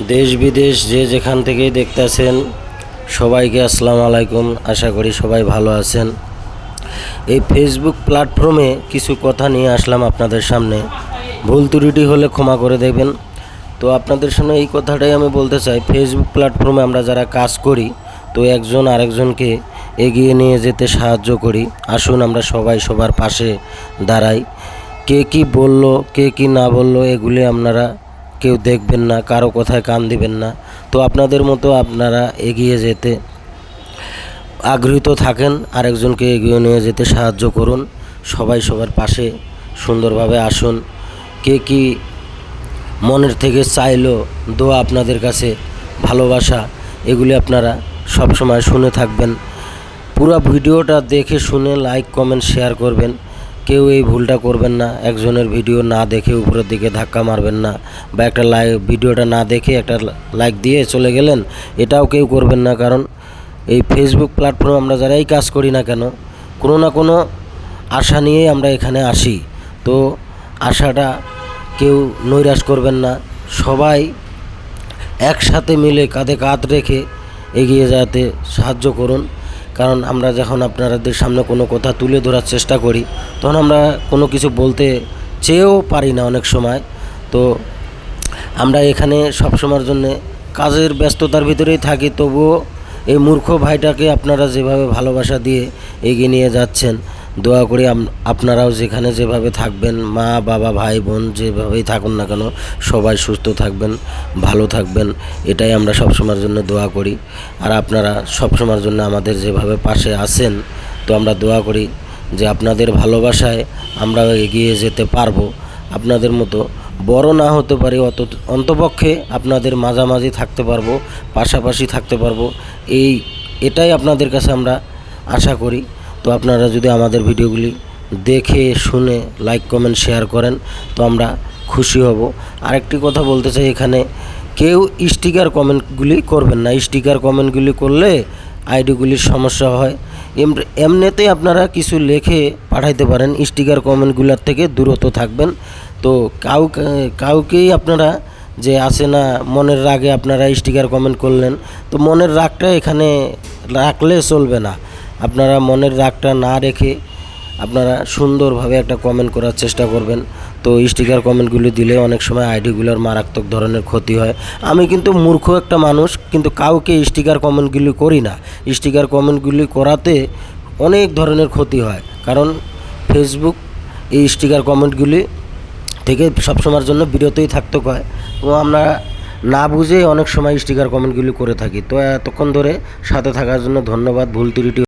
দেশ বিদেশ যে যেখান থেকেই দেখতেছেন সবাইকে আসসালামু আলাইকুম। আশা করি সবাই ভালো আছেন। এই ফেসবুক প্ল্যাটফর্মে কিছু কথা নিয়ে আসলাম আপনাদের সামনে। ভুল ত্রুটি হলে ক্ষমা করে দেবেন। তো আপনাদের সামনে এই কথাটাই আমি বলতে চাই, ফেসবুক প্ল্যাটফর্মে আমরা যারা কাজ করি তো একজন আরেকজনকে এগিয়ে নিয়ে যেতে সাহায্য করি। আসুন আমরা সবাই সবার পাশে দাঁড়াই। কে কি বলল, কে কি না বলল এগুলি আপনারা কেউ দেখবেন না, কারো কথায় কান দিবেন না। তো আপনাদের মতো আপনারা এগিয়ে যেতে আগ্রহীত থাকেন, আরেকজনকে এগিয়ে নিয়ে যেতে সাহায্য করুন। সবাই সবার পাশে সুন্দরভাবে আসুন। কে কি মনের থেকে চাইলো, দোয়া আপনাদের কাছে, ভালোবাসা, এগুলি আপনারা সব সময় শুনে থাকবেন। পুরো ভিডিওটা দেখে শুনে লাইক কমেন্ট শেয়ার করবেন। কেউ এই ভুলটা করবেন না, একজনের ভিডিও না দেখে উপরের দিকে ধাক্কা মারবেন না, বা একটা ভিডিওটা না দেখে একটা লাইক দিয়ে চলে গেলেন, এটাও কেউ করবেন না। কারণ এই ফেসবুক প্ল্যাটফর্মে আমরা যারাই কাজ করি না কেন, কোনো না কোনো আশা নিয়েই আমরা এখানে আসি। তো আশাটা কেউ নৈরাশ করবেন না। সবাই একসাথে মিলে কাঁধে কাঁধ রেখে এগিয়ে যেতে সাহায্য করুন। কারণ আমরা যখন আপনাদের সামনে কোনো কথা তুলে ধরার চেষ্টা করি, তখন আমরা কোনো কিছু বলতে চেয়েও পারি না অনেক সময়। তো আমরা এখানে সব সময়ের জন্যে কাজের ব্যস্ততার ভিতরেই থাকি, তবুও এই মূর্খ ভাইটাকে আপনারা যেভাবে ভালোবাসা দিয়ে এগিয়ে নিয়ে যাচ্ছেন, দোয়া করি আপনারাও যেখানে যেভাবে থাকবেন, মা বাবা ভাই বোন যেভাবেই থাকুন না কেন, সবাই সুস্থ থাকবেন, ভালো থাকবেন, এটাই আমরা সবসময়ের জন্য দোয়া করি। আর আপনারা সবসময়ের জন্য আমাদের যেভাবে পাশে আছেন, তো আমরা দোয়া করি যে আপনাদের ভালোবাসায় আমরাও এগিয়ে যেতে পারবো। আপনাদের মতো বড় না হতে পারি, অন্তপক্ষে আপনাদের মাঝামাঝি থাকতে পারবো, পাশাপাশি থাকতে পারবো, এটাই আপনাদের কাছে আমরা আশা করি। তো আপনারা যদি আমাদের ভিডিওগুলি দেখে শুনে লাইক কমেন্ট শেয়ার করেন তো আমরা খুশি হব। আরেকটি কথা বলতে চাই, এখানে কেউ স্টিকার কমেন্টগুলি করবেন না। স্টিকার কমেন্টগুলি করলে আইডিগুলির সমস্যা হয়। এমনিতেই আপনারা কিছু লিখে পাঠাইতে পারেন, স্টিকার কমেন্টগুলোর থেকে দূরত থাকবেন। তো কাউকেই আপনারা যে আসে না মনের রাগে আপনারা স্টিকার কমেন্ট করলেন, তো মনের রাগটা এখানে রাখলে চলবে না। আপনারা মনের রাগটা না রেখে আপনারা সুন্দরভাবে একটা কমেন্ট করার চেষ্টা করবেন। তো স্টিকার কমেন্টগুলি দিলে অনেক সময় আইডিগুলোর মারাত্মক ধরনের ক্ষতি হয়। আমি কিন্তু মূর্খ একটা মানুষ, কিন্তু কাউকে স্টিকার কমেন্টগুলি করি না। স্টিকার কমেন্টগুলি করাতে অনেক ধরনের ক্ষতি হয়, কারণ ফেসবুক এই স্টিকার কমেন্টগুলি থেকে সবসময়ের জন্য বিরতই থাকতে হয়। তো আমরা না বুঝে অনেক সময় স্টিকার কমেন্টগুলি করে থাকি। তো এতক্ষণ ধরে সাথে থাকার জন্য ধন্যবাদ। ভুল ত্রুটি